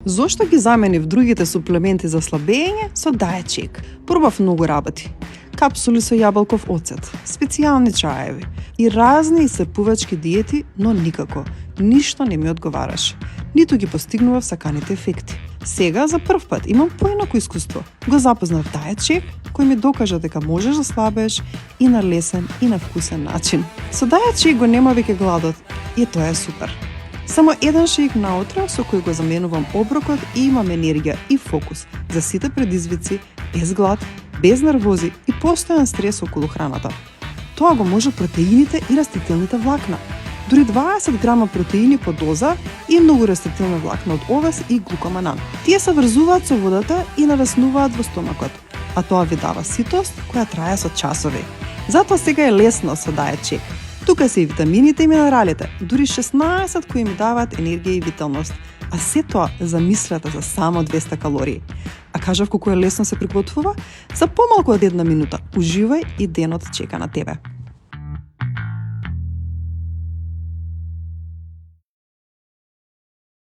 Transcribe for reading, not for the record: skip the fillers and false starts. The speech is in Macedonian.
Зошто ги заменив другите суплементи за слабење со Diet Shake? Пробав многу работи. Капсули со јаболков оцет, специјални чаеви и разни исцрпувачки диети, но никако, ништо не ми одговараше. Ниту ги постигнував саканите ефекти. Сега за прв пат имам поинако искуство. Го запознав Diet Shake, кој ми докажа дека можеш да слабееш и на лесен и на вкусен начин. Со Diet Shake го нема веќе гладот и тоа е супер. Само еден шејк наутро со кој го заменувам оброкот и имам енергија и фокус за сите предизвици, без глад, без нервози и постојан стрес околу храната. Тоа го може протеините и растителните влакна. Дури 20 грама протеини по доза и многу растителни влакна од овес и глукаманан. Тие се врзуваат со водата и нараснуваат во стомакот, а тоа ви дава ситост која трае со часови. Затоа сега е лесно со Diet Shake. Тука се и витамините и минералите, дури 16 кои ми даваат енергија и виталност, а се тоа за мислата за само 200 калории. А кажав колку е лесно се приготвува? За помалку од 1 минута. Уживај и денот чека на тебе.